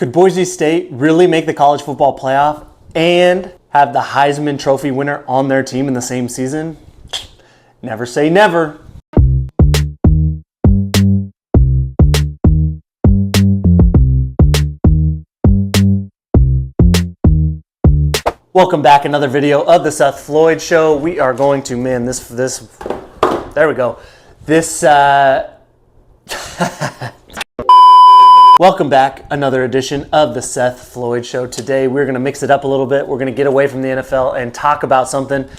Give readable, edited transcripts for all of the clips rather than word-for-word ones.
Could Boise State really make the college football playoff and have the Heisman Trophy winner on their team in the same season? Never say never. Welcome back, another video of the Seth Floyd Show. We are going to, there we go. Welcome back, another edition of the Seth Floyd Show. Today we're going to mix it up a little bit. We're going to get away from the NFL and talk about something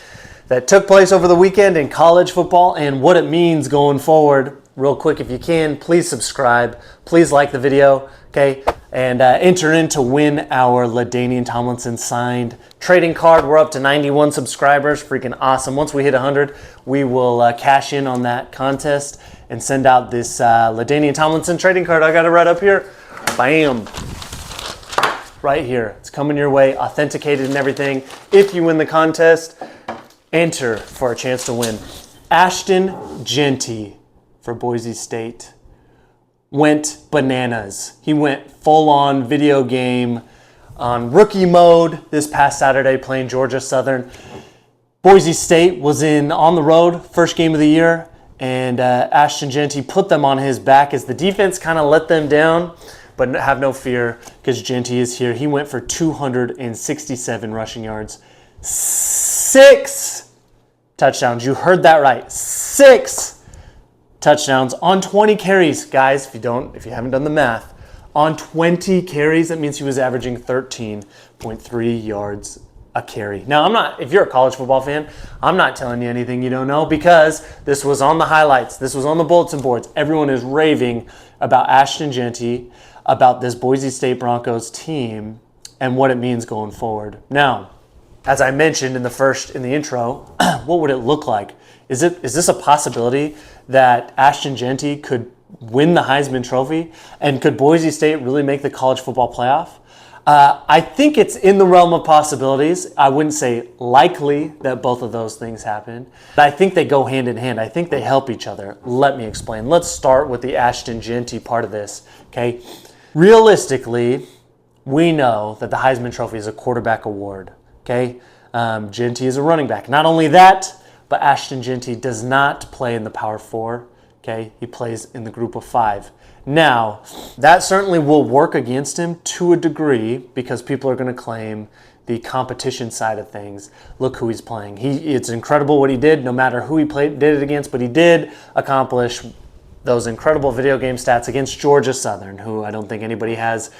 that took place over the weekend in college football and what it means going forward. Real quick, if you can, please subscribe. Please like the video, okay? And enter in to win our LaDainian Tomlinson signed trading card. We're up to 91 subscribers. Freaking awesome. Once we hit 100, we will cash in on that contest and send out this LaDainian Tomlinson trading card. I got it right up here. Bam. Right here. It's coming your way, authenticated and everything. If you win the contest, enter for a chance to win. Ashton Jeanty for Boise State went bananas. He went full-on video game on rookie mode this past Saturday playing Georgia Southern. Boise State was on the road, first game of the year, and Ashton Jeanty put them on his back as the defense kind of let them down, but have no fear because Jeanty is here. He went for 267 rushing yards, 6 touchdowns. You heard that right, 6 touchdowns on 20 carries, guys. If you haven't done the math, on 20 carries, that means he was averaging 13.3 yards a carry. Now, if you're a college football fan, I'm not telling you anything you don't know because this was on the highlights. This was on the bulletin boards. Everyone is raving about Ashton Jeanty, about this Boise State Broncos team and what it means going forward. Now, as I mentioned in the intro, what would it look like? Is this a possibility that Ashton Jeanty could win the Heisman Trophy? And could Boise State really make the college football playoff? I think it's in the realm of possibilities. I wouldn't say likely that both of those things happen. But I think they go hand in hand. I think they help each other. Let me explain. Let's start with the Ashton Jeanty part of this, okay? Realistically, we know that the Heisman Trophy is a quarterback award, okay? Jeanty is a running back. Not only that, but Ashton Jeanty does not play in the Power 4, okay? He plays in the Group of 5. Now, that certainly will work against him to a degree because people are going to claim the competition side of things. Look who he's playing. It's incredible what he did, no matter who he did it against, but he did accomplish those incredible video game stats against Georgia Southern, who I don't think anybody has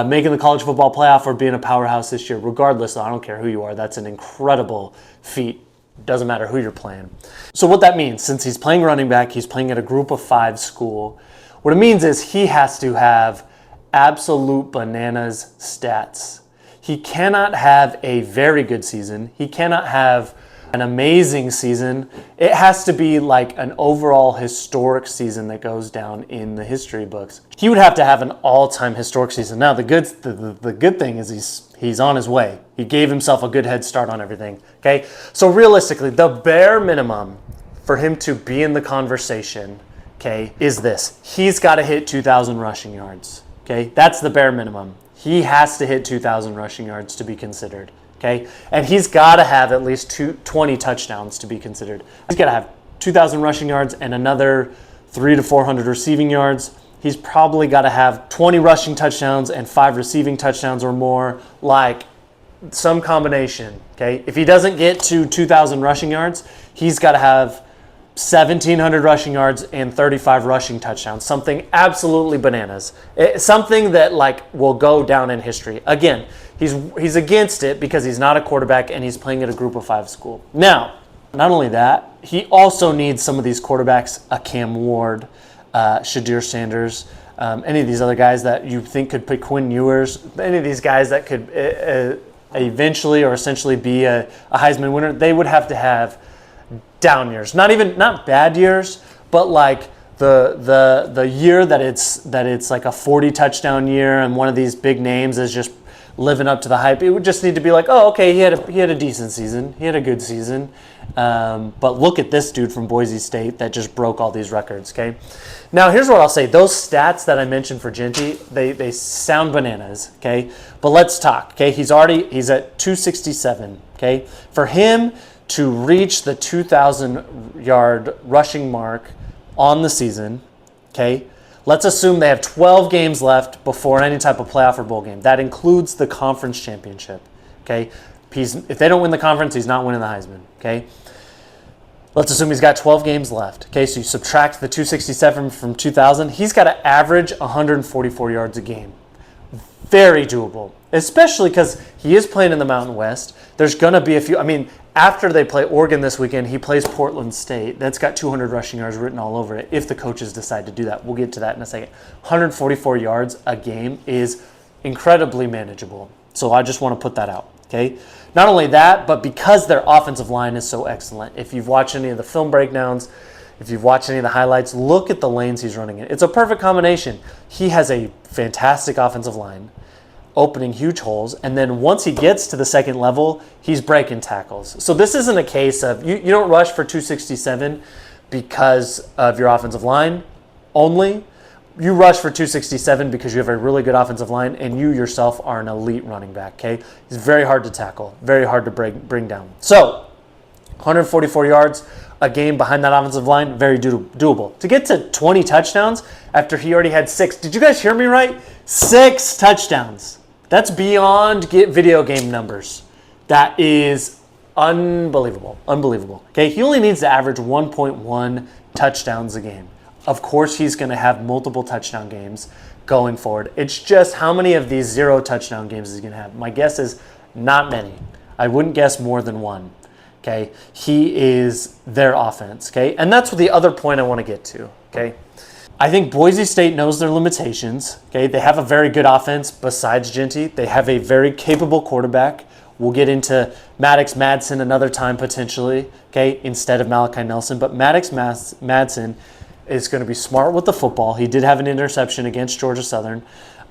making the college football playoff or being a powerhouse this year. Regardless, though, I don't care who you are. That's an incredible feat. Doesn't matter who you're playing. So what that means, since he's playing running back, he's playing at a Group of 5 school, what it means is he has to have absolute bananas stats. He cannot have a very good season. He cannot have an amazing season. It has to be like an overall historic season that goes down in the history books. He would have to have an all-time historic season. Now, the good thing is he's on his way. He gave himself a good head start on everything, okay? So realistically, the bare minimum for him to be in the conversation, okay, is this. He's got to hit 2,000 rushing yards, okay? That's the bare minimum. He has to hit 2,000 rushing yards to be considered. Okay, and he's got to have at least 20 touchdowns to be considered. He's got to have 2,000 rushing yards and another 300 to 400 receiving yards. He's probably got to have 20 rushing touchdowns and 5 receiving touchdowns or more, like some combination. Okay, if he doesn't get to 2,000 rushing yards, he's got to have 1,700 rushing yards and 35 rushing touchdowns. Something absolutely bananas. Something that will go down in history. Again, he's against it because he's not a quarterback and he's playing at a Group of 5 school. Now, not only that, he also needs some of these quarterbacks, a Cam Ward, Shadir Sanders, any of these other guys that you think could pick Quinn Ewers, any of these guys that could eventually or essentially be a Heisman winner. They would have to have down years, not bad years, but like the year that it's like a 40 touchdown year and one of these big names is just living up to the hype, it would just need to be like, oh, okay, he had a decent season, he had a good season, but look at this dude from Boise State that just broke all these records. Okay, now here's what I'll say: those stats that I mentioned for Jeanty, they sound bananas. Okay, but let's talk. Okay, he's at 267. Okay, for him to reach the 2,000 yard rushing mark on the season, okay, let's assume they have 12 games left before any type of playoff or bowl game. That includes the conference championship, okay? If they don't win the conference, he's not winning the Heisman, okay? Let's assume he's got 12 games left, okay? So you subtract the 267 from 2,000. He's got to average 144 yards a game. Very doable, especially because he is playing in the Mountain West. There's going to be a few, after they play Oregon this weekend, he plays Portland State. That's got 200 rushing yards written all over it if the coaches decide to do that. We'll get to that in a second. 144 yards a game is incredibly manageable. So I just want to put that out, okay? Not only that, but because their offensive line is so excellent. If you've watched any of the film breakdowns, if you've watched any of the highlights, look at the lanes he's running in. It's a perfect combination. He has a fantastic offensive line, opening huge holes, and then once he gets to the second level, he's breaking tackles. So this isn't a case of you don't rush for 267 because of your offensive line only. You rush for 267 because you have a really good offensive line and you yourself are an elite running back, okay? He's very hard to tackle, very hard to bring down. So 144 yards a game behind that offensive line, very doable. To get to 20 touchdowns after he already had 6. Did you guys hear me right? 6 touchdowns. That's beyond video game numbers. That is unbelievable. Okay, he only needs to average 1.1 touchdowns a game. Of course, he's going to have multiple touchdown games going forward. It's just how many of these 0 touchdown games is he going to have? My guess is not many. I wouldn't guess more than 1. Okay, he is their offense. Okay, and that's the other point I want to get to. Okay. I think Boise State knows their limitations. Okay, they have a very good offense besides Jeanty. They have a very capable quarterback. We'll get into Maddox Madsen another time potentially, okay, instead of Malachi Nelson. But Maddox Madsen is going to be smart with the football. He did have an interception against Georgia Southern.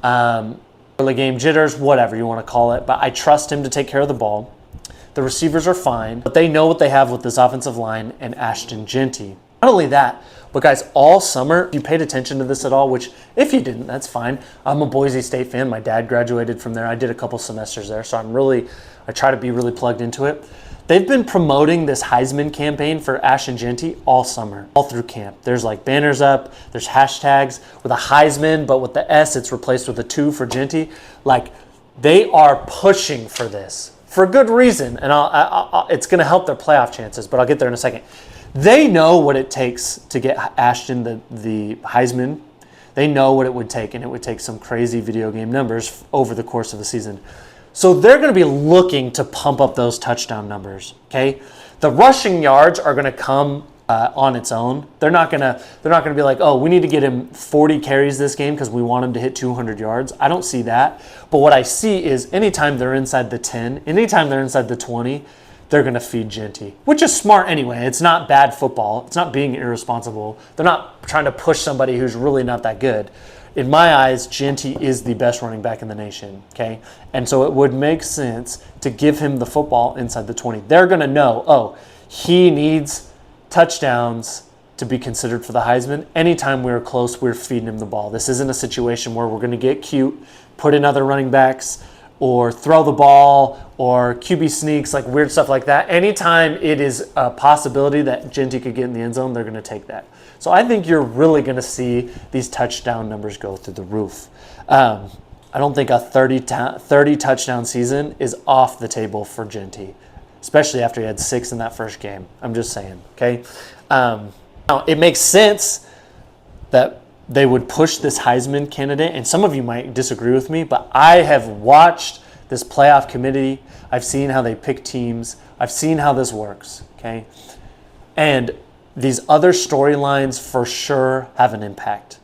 Early game jitters, whatever you want to call it. But I trust him to take care of the ball. The receivers are fine, but they know what they have with this offensive line and Ashton Jeanty. Not only that, but guys, all summer, if you paid attention to this at all, which if you didn't, that's fine. I'm a Boise State fan. My dad graduated from there. I did a couple semesters there, so I try to be really plugged into it. They've been promoting this Heisman campaign for Ashtonjeanty all summer, all through camp. There's like banners up, there's hashtags with a Heisman, but with the S, it's replaced with a 2 for Jeanty. Like, they are pushing for this for good reason, and it's going to help their playoff chances, but I'll get there in a second. They know what it takes to get Ashton the Heisman. They know what it would take, and it would take some crazy video game numbers over the course of the season. So they're going to be looking to pump up those touchdown numbers, okay? The rushing yards are going to come on its own. They're not going to be like, oh, we need to get him 40 carries this game because we want him to hit 200 yards. I don't see that. But what I see is anytime they're inside the 10, anytime they're inside the 20, they're going to feed Jeanty, which is smart anyway. It's not bad football. It's not being irresponsible. They're not trying to push somebody who's really not that good. In my eyes, Jeanty is the best running back in the nation, okay? And so it would make sense to give him the football inside the 20. They're going to know, oh, he needs touchdowns to be considered for the Heisman. Anytime we're close, we're feeding him the ball. This isn't a situation where we're going to get cute, put in other running backs, or throw the ball, or QB sneaks, like weird stuff like that. Anytime it is a possibility that Jeanty could get in the end zone, they're going to take that. So I think you're really going to see these touchdown numbers go through the roof. I don't think a 30 touchdown season is off the table for Jeanty, especially after he had 6 in that first game. I'm just saying, okay? Now, it makes sense that they would push this Heisman candidate, and some of you might disagree with me, but I have watched this playoff committee. I've seen how they pick teams. I've seen how this works, okay? And these other storylines for sure have an impact.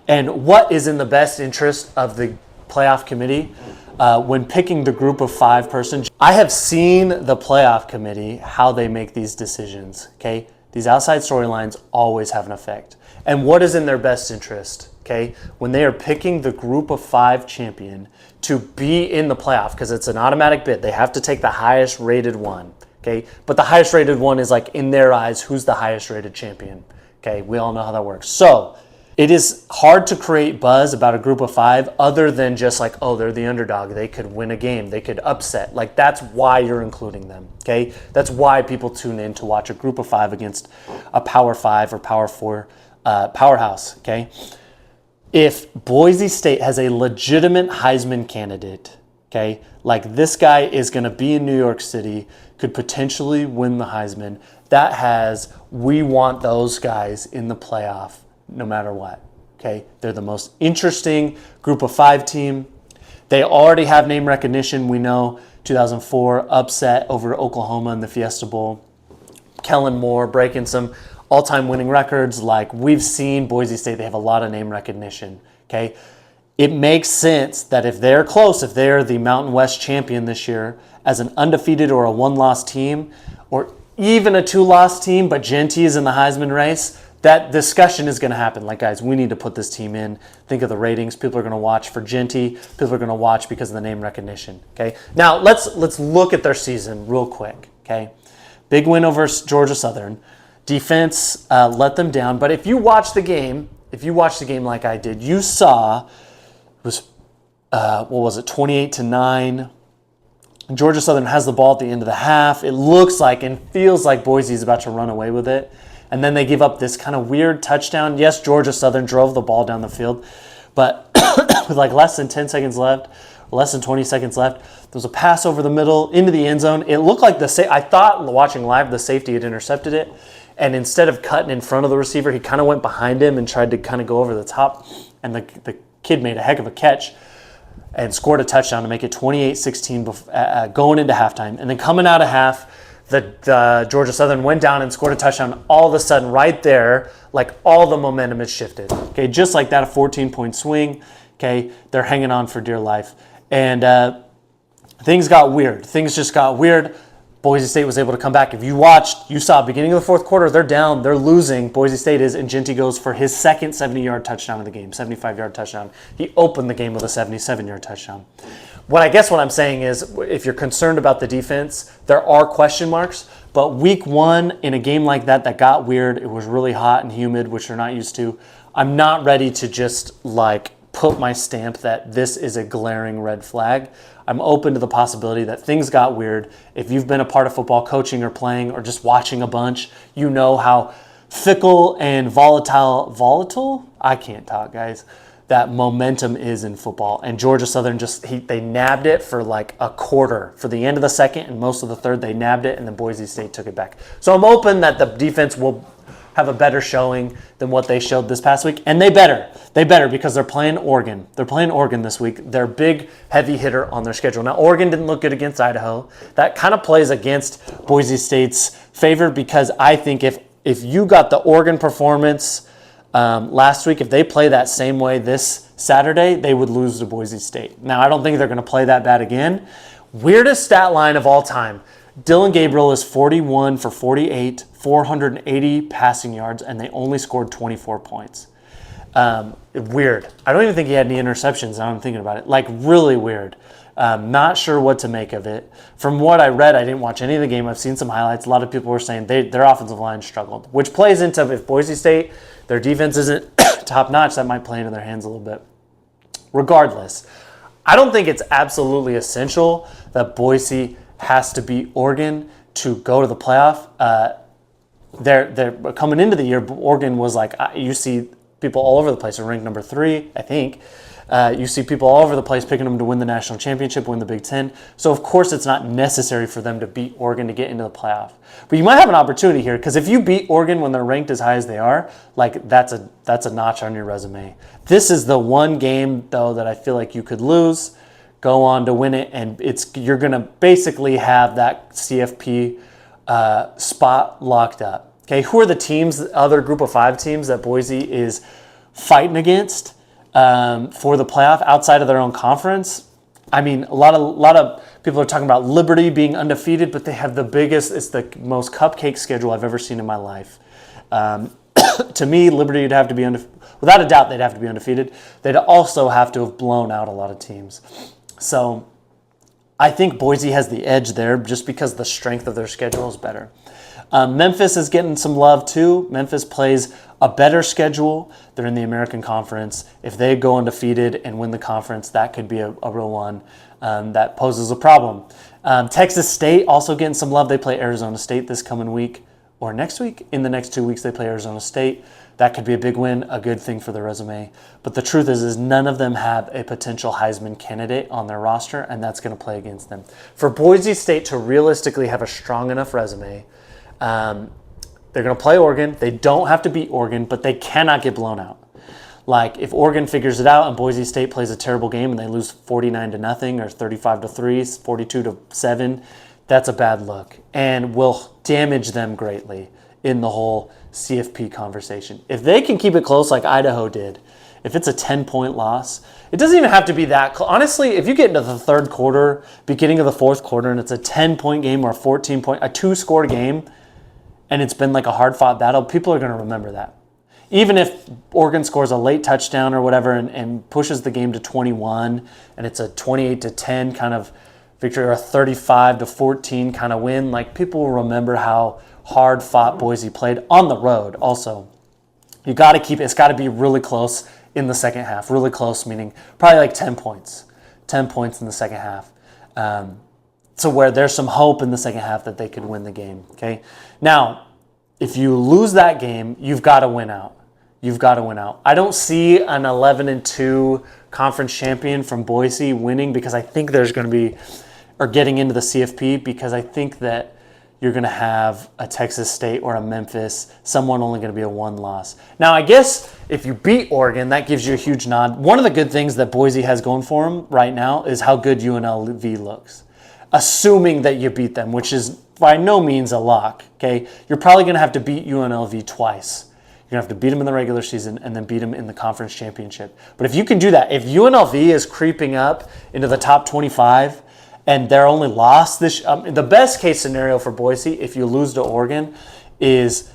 And what is in the best interest of the playoff committee when picking the group of 5 person? I have seen the playoff committee, how they make these decisions, okay? These outside storylines always have an effect. And what is in their best interest, okay? When they are picking the group of 5 champion to be in the playoff, because it's an automatic bid. They have to take the highest rated one, okay? But the highest rated one is like, in their eyes, who's the highest rated champion, okay? We all know how that works. So it is hard to create buzz about a group of 5 other than just like, oh, they're the underdog. They could win a game. They could upset. Like, that's why you're including them, okay? That's why people tune in to watch a group of 5 against a Power 5 or Power 4 powerhouse, okay? If Boise State has a legitimate Heisman candidate, okay, like this guy is going to be in New York City, could potentially win the Heisman, that has, we want those guys in the playoff no matter what, okay? They're the most interesting group of 5 team. They already have name recognition. We know 2004 upset over Oklahoma in the Fiesta Bowl. Kellen Moore breaking some all-time winning records. Like, we've seen Boise State, they have a lot of name recognition, okay? It makes sense that if they're close, if they're the Mountain West champion this year, as an undefeated or a 1-loss team, or even a 2-loss team, but Jeanty is in the Heisman race, that discussion is going to happen. Like, guys, we need to put this team in. Think of the ratings. People are going to watch for Jeanty. People are going to watch because of the name recognition, okay? Now, let's look at their season real quick, okay? Big win over Georgia Southern. Defense let them down. But if you watch the game like I did, you saw it was, 28-9. Georgia Southern has the ball at the end of the half. It looks like and feels like Boise is about to run away with it. And then they give up this kind of weird touchdown. Yes, Georgia Southern drove the ball down the field, but with like less than 10 seconds left, less than 20 seconds left, there was a pass over the middle into the end zone. It looked like I thought watching live the safety had intercepted it, and instead of cutting in front of the receiver, he kind of went behind him and tried to kind of go over the top, and the kid made a heck of a catch and scored a touchdown to make it 28-16 going into halftime. And then coming out of half, the Georgia Southern went down and scored a touchdown. All of a sudden, right there, like all the momentum has shifted. Okay, just like that, a 14-point swing. Okay, they're hanging on for dear life. And things got weird. Things just got weird. Boise State was able to come back. If you watched, you saw beginning of the fourth quarter, they're down, they're losing. Boise State is, and Jeanty goes for his second 70-yard touchdown of the game, 75-yard touchdown. He opened the game with a 77-yard touchdown. What I'm saying is, if you're concerned about the defense, there are question marks, but week 1 in a game like that got weird, it was really hot and humid, which you're not used to. I'm not ready to just like put my stamp that this is a glaring red flag. I'm open to the possibility that things got weird. If you've been a part of football coaching or playing or just watching a bunch, you know how fickle and volatile, I can't talk, guys, that momentum is in football. And Georgia Southern they nabbed it for like a quarter. For the end of the second and most of the third, they nabbed it, and then Boise State took it back. So I'm open that the defense will have a better showing than what they showed this past week. And they better because they're playing Oregon. They're playing Oregon this week. They're a big, heavy hitter on their schedule. Now, Oregon didn't look good against Idaho. That kind of plays against Boise State's favor, because I think if you got the Oregon performance last week, if they play that same way this Saturday, they would lose to Boise State. Now, I don't think they're going to play that bad again. Weirdest stat line of all time. Dylan Gabriel is 41 for 48, 480 passing yards, and they only scored 24 points. Weird. I don't even think he had any interceptions now I'm thinking about it. Like, really weird. Not sure what to make of it. From what I read, I didn't watch any of the game. I've seen some highlights. A lot of people were saying their offensive line struggled, which plays into, if Boise State, their defense isn't top-notch, that might play into their hands a little bit. Regardless, I don't think it's absolutely essential that Boise has to beat Oregon to go to the playoff. They're coming into the year, Oregon was like, you see people all over the place. They're ranked number 3, I think. You see people all over the place picking them to win the national championship, win the Big Ten. So, of course, it's not necessary for them to beat Oregon to get into the playoff. But you might have an opportunity here, because if you beat Oregon when they're ranked as high as they are, like that's a notch on your resume. This is the one game, though, that I feel like you could lose, go on to win it, and you're going to basically have that CFP spot locked up. Okay, who are the teams, the other group of 5 teams that Boise is fighting against for the playoff outside of their own conference? I mean, a lot of people are talking about Liberty being undefeated, but they have it's the most cupcake schedule I've ever seen in my life. To me, Liberty would have to be without a doubt, they'd have to be undefeated. They'd also have to have blown out a lot of teams. So I think Boise has the edge there just because the strength of their schedule is better. Memphis is getting some love too. Memphis plays a better schedule. They're in the American Conference. If they go undefeated and win the conference, that could be a real one that poses a problem. Texas State also getting some love. They play Arizona State this coming week or next week. In the next 2 weeks, they play Arizona State. That could be a big win, a good thing for the resume. But the truth is none of them have a potential Heisman candidate on their roster, and that's going to play against them. For Boise State to realistically have a strong enough resume, they're going to play Oregon. They don't have to beat Oregon, but they cannot get blown out. Like if Oregon figures it out and Boise State plays a terrible game and they lose 49-0 or 35-3, 42-7, that's a bad look and will damage them greatly in the whole CFP conversation. If they can keep it close like Idaho did, if it's a 10-point loss, it doesn't even have to be that close. Honestly, if you get into the third quarter, beginning of the fourth quarter, and it's a 10-point game or a 14-point, a 2-score game, and it's been like a hard-fought battle, people are going to remember that. Even if Oregon scores a late touchdown or whatever and pushes the game to 21, and it's a 28-10 kind of victory or a 35-14 kind of win, like people will remember how hard-fought Boise played on the road also. You got to keep it. It's got to be really close in the second half. Really close, meaning probably like 10 points. 10 points in the second half. So where there's some hope in the second half that they could win the game. Okay. Now, if you lose that game, you've got to win out. You've got to win out. I don't see an 11-2 conference champion from Boise winning because I think there's going to be, or getting into the CFP, because I think that you're going to have a Texas State or a Memphis, someone only going to be a one loss. Now, I guess if you beat Oregon, that gives you a huge nod. One of the good things that Boise has going for them right now is how good UNLV looks. Assuming that you beat them, which is by no means a lock, okay? You're probably going to have to beat UNLV twice. You're going to have to beat them in the regular season and then beat them in the conference championship. But if you can do that, if UNLV is creeping up into the top 25, and their only loss the best case scenario for Boise, if you lose to Oregon, is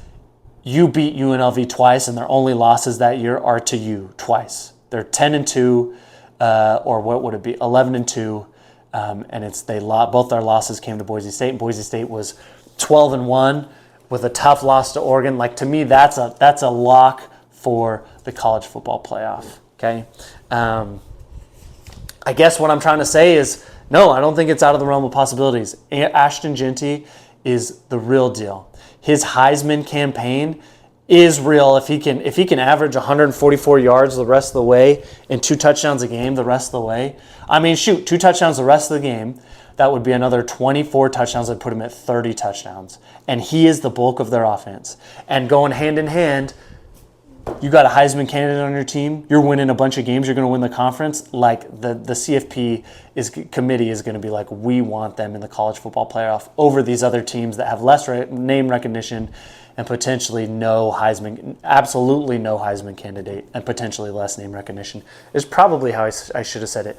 you beat UNLV twice, and their only losses that year are to you twice. They're 10-2, or what would it be, 11-2, and it's both their losses came to Boise State, and Boise State was 12-1 with a tough loss to Oregon. Like to me, that's a lock for the college football playoff. Okay, I guess what I'm trying to say is, no, I don't think it's out of the realm of possibilities. Ashton Jeanty is the real deal. His Heisman campaign is real. If he can average 144 yards the rest of the way and 2 touchdowns a game the rest of the way. I mean, 2 touchdowns the rest of the game. That would be another 24 touchdowns that put him at 30 touchdowns. And he is the bulk of their offense. And going hand in hand, you got a Heisman candidate on your team, you're winning a bunch of games, you're going to win the conference, like the CFP committee is going to be like, we want them in the college football playoff over these other teams that have less name recognition and potentially absolutely no Heisman candidate and potentially less name recognition is probably how I should have said it.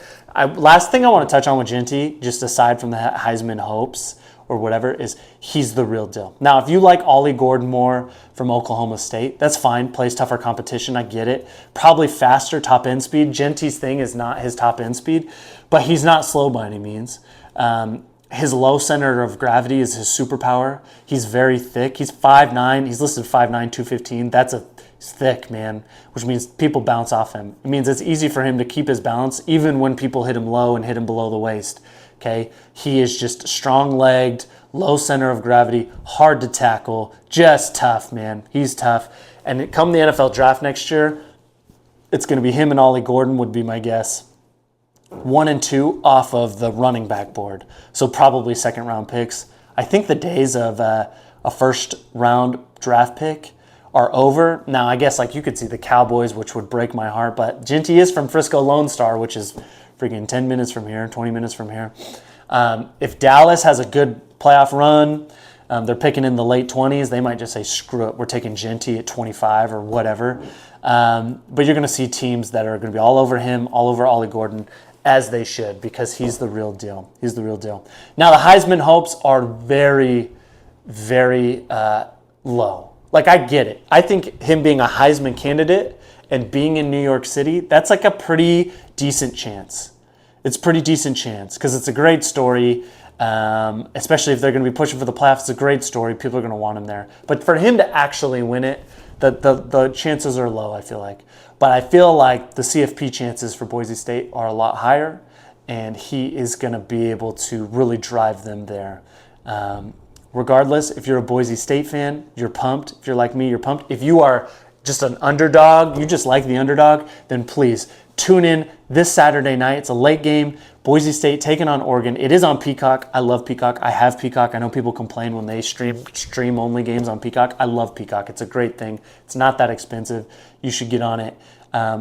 Last thing I want to touch on with Jeanty, just aside from the Heisman hopes or whatever, is he's the real deal. Now, if you like Ollie Gordon more from Oklahoma State, that's fine. Plays tougher competition. I get it. Probably faster top end speed. Jeanty's thing is not his top end speed, but he's not slow by any means. His low center of gravity is his superpower. He's very thick. He's 5'9". He's listed 5'9", 215. He's thick, man, which means people bounce off him. It means it's easy for him to keep his balance even when people hit him low and hit him below the waist. Okay, he is just strong-legged, low center of gravity, hard to tackle, just tough, man. He's tough. And come the NFL draft next year, it's going to be him and Ollie Gordon would be my guess. 1 and 2 off of the running back board. So probably second-round picks. I think the days of a first-round draft pick are over. Now, I guess like you could see the Cowboys, which would break my heart, but Jeanty is from Frisco Lone Star, which is freaking 10 minutes from here, 20 minutes from here. If Dallas has a good playoff run, they're picking in the late 20s, they might just say, screw it, we're taking Jeanty at 25 or whatever. But you're going to see teams that are going to be all over him, all over Ollie Gordon, as they should, because he's the real deal. He's the real deal. Now, the Heisman hopes are very, very low. Like, I get it. I think him being a Heisman candidate and being in New York City, that's like a pretty decent chance. It's a pretty decent chance because it's a great story, especially if they're going to be pushing for the playoffs. It's a great story. People are going to want him there. But for him to actually win it, the chances are low, I feel like. But I feel like the CFP chances for Boise State are a lot higher, and he is going to be able to really drive them there. Regardless, if you're a Boise State fan, you're pumped. If you're like me, you're pumped. If you are just an underdog, you just like the underdog, then please tune in this Saturday night. It's a late game. Boise State taking on Oregon. It is on Peacock. I love Peacock. I have Peacock. I know people complain when they stream only games on Peacock. I love Peacock. It's a great thing. It's not that expensive. You should get on it.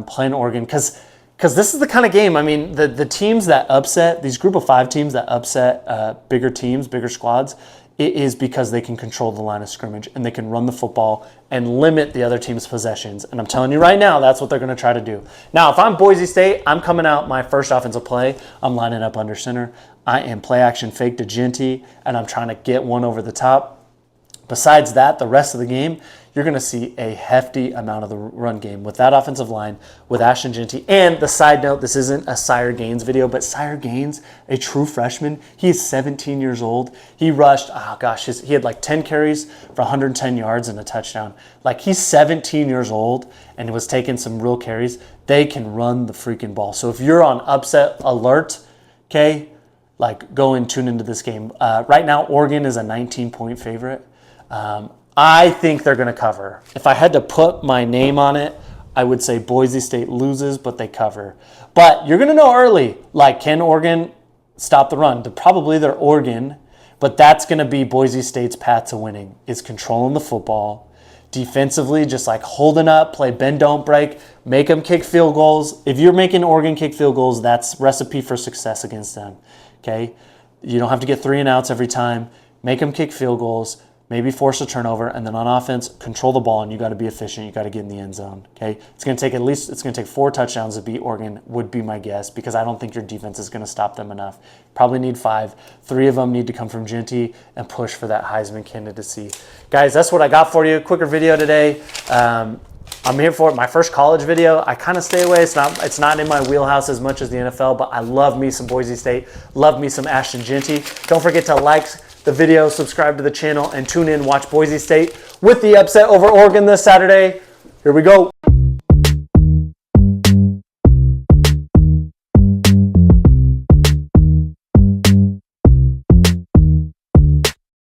Playing Oregon because this is the kind of game, I mean, the teams that upset, these group of 5 teams that upset bigger teams, bigger squads, it is because they can control the line of scrimmage and they can run the football and limit the other team's possessions. And I'm telling you right now, that's what they're going to try to do. Now, if I'm Boise State, I'm coming out my first offensive play. I'm lining up under center. I am play action fake to Jeanty, and I'm trying to get one over the top. Besides that, the rest of the game, you're going to see a hefty amount of the run game with that offensive line, with Ashton Jeanty. And the side note, this isn't a Sire Gaines video, but Sire Gaines, a true freshman, he's 17 years old. He rushed, he had like 10 carries for 110 yards and a touchdown. Like, he's 17 years old and was taking some real carries. They can run the freaking ball. So if you're on upset alert, okay, like, go and tune into this game. Right now, Oregon is a 19-point favorite. I think they're going to cover. If I had to put my name on it, I would say Boise State loses, but they cover. But you're going to know early, like, can Oregon stop the run? Probably they're Oregon, but that's going to be Boise State's path to winning, is controlling the football. Defensively, just like holding up, play bend, don't break, make them kick field goals. If you're making Oregon kick field goals, that's recipe for success against them, okay? You don't have to get 3 and outs every time. Make them kick field goals. Maybe force a turnover, and then on offense, control the ball, and you got to be efficient. You got to get in the end zone. Okay, it's going to take 4 touchdowns to beat Oregon, would be my guess, because I don't think your defense is going to stop them enough. Probably need 5. 3 of them need to come from Jeanty and push for that Heisman candidacy. Guys, that's what I got for you. Quicker video today. I'm here for it. My first college video. I kind of stay away. It's not in my wheelhouse as much as the NFL, but I love me some Boise State. Love me some Ashton Jeanty. Don't forget to like the video, subscribe to the channel, and tune in, watch Boise State with the upset over Oregon this Saturday. Here we go.